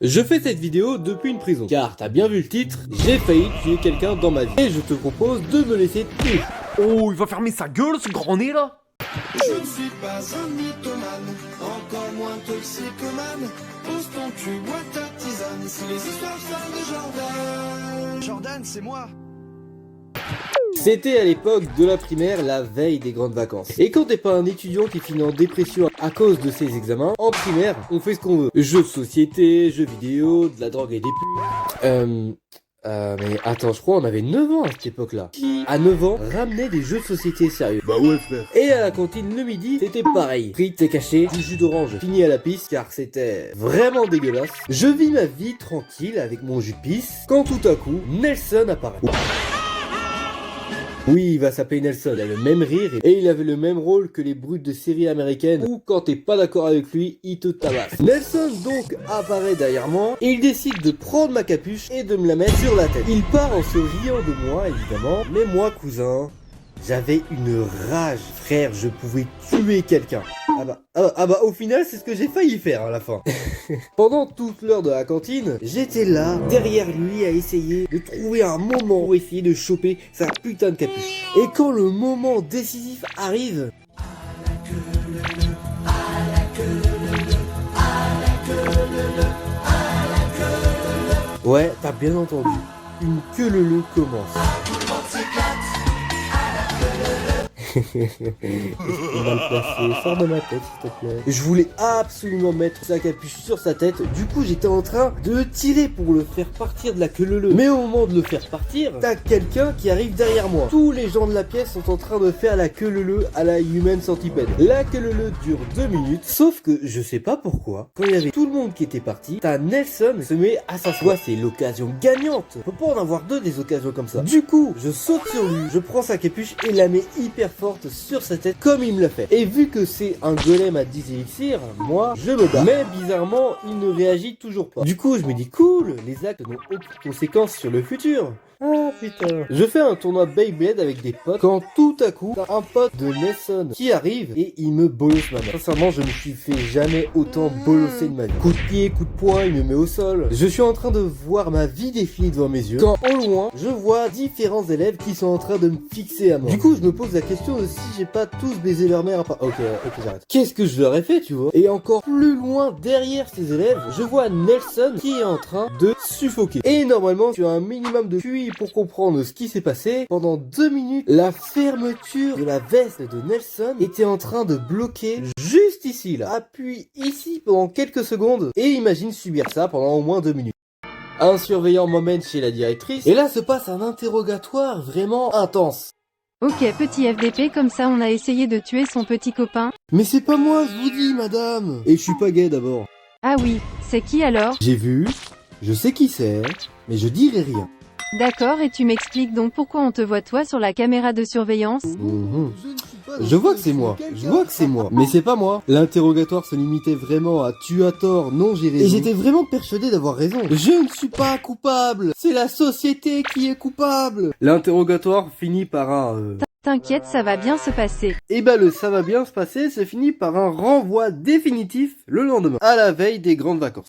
Je fais cette vidéo depuis une prison, car t'as bien vu le titre, j'ai failli tuer quelqu'un dans ma vie. Et je te propose de me laisser tuer. Oh, il va fermer sa gueule, ce grand nez là. Je ne suis pas un mythomane, encore moins toxicomane. Pose ton cul, bois ta tisane, si les histoires sortent de Jordan. Jordan, c'est moi. C'était à l'époque de la primaire, la veille des grandes vacances. Et quand t'es pas un étudiant qui finit en dépression à cause de ses examens, en primaire, on fait ce qu'on veut. Jeux de société, jeux vidéo, de la drogue et des putes. Mais attends, je crois on avait 9 ans à cette époque-là. Qui, à 9 ans, ramenait des jeux de société sérieux. Bah ouais frère. Et à la cantine le midi, c'était pareil. Frites et caché, du jus d'orange fini à la pisse, car c'était vraiment dégueulasse. Je vis ma vie tranquille avec mon jus de pisse, quand tout à coup, Nelson apparaît. Oui, il va s'appeler Nelson, il a le même rire et il avait le même rôle que les brutes de séries américaines où quand t'es pas d'accord avec lui, il te tabasse. Nelson donc apparaît derrière moi et il décide de prendre ma capuche et de me la mettre sur la tête. Il part en se riant de moi évidemment, mais moi cousin, j'avais une rage, frère, je pouvais tuer quelqu'un. Ah bah au final c'est ce que j'ai failli faire à la fin. Pendant toute l'heure de la cantine, j'étais là, derrière lui à essayer de trouver un moment pour essayer de choper sa putain de capuche. Et quand le moment décisif arrive... Ouais, t'as bien entendu, une queue leu commence. Mal placé, sors de ma tête s'il te plaît. Je voulais absolument mettre sa capuche sur sa tête, du coup j'étais en train de tirer pour le faire partir de la queue leu. Mais au moment de le faire partir, t'as quelqu'un qui arrive derrière moi. Tous les gens de la pièce sont en train de faire la queue leu à la Human Centipede. La queue leu dure 2 minutes, sauf que je sais pas pourquoi, quand il y avait tout le monde qui était parti, t'as Nelson se met à s'asseoir. C'est l'occasion gagnante. On peut pas en avoir deux des occasions comme ça. Du coup, je saute sur lui, je prends sa capuche et la mets hyper forte sur sa tête comme il me l'a fait. Et vu que c'est un golem à 10 élixirs, moi je me bats. Mais bizarrement, il ne réagit toujours pas. Du coup, je me dis cool, les actes n'ont aucune conséquence sur le futur. Ah putain. Je fais un tournoi Beyblade avec des potes quand tout à coup, t'as un pote de Nelson qui arrive et il me bolosse ma main. Sincèrement, je me suis fait jamais autant bolosser de ma vie. Coup de pied, coup de poing, il me met au sol. Je suis en train de voir ma vie défiler devant mes yeux quand au loin, je vois différents élèves qui sont en train de me fixer à mort. Du coup, je me pose la question de si j'ai pas tous baisé leur mère. Ok, j'arrête. Qu'est-ce que je leur ai fait, tu vois? Et encore plus loin, derrière ces élèves, je vois Nelson qui est en train de suffoquer. Et normalement, tu as un minimum de QI pour comprendre ce qui s'est passé. Pendant 2 minutes, la fermeture de la veste de Nelson était en train de bloquer juste ici, là. Appuie ici pendant quelques secondes et imagine subir ça pendant au moins 2 minutes. Un surveillant m'emmène chez la directrice et là se passe un interrogatoire vraiment intense. Ok, petit FDP, comme ça on a essayé de tuer son petit copain. Mais c'est pas moi, je vous dis, madame. Et je suis pas gay d'abord. Ah oui, c'est qui alors? J'ai vu, je sais qui c'est, mais je dirai rien. D'accord, et tu m'expliques donc pourquoi on te voit toi sur la caméra de surveillance? Je vois que c'est moi, mais c'est pas moi. L'interrogatoire se limitait vraiment à tu as tort, non j'ai raison. Et j'étais vraiment persuadé d'avoir raison. Je ne suis pas coupable, c'est la société qui est coupable. L'interrogatoire finit par un... T'inquiète, ça va bien se passer. Et bah le ça va bien se passer se finit par un renvoi définitif le lendemain, à la veille des grandes vacances.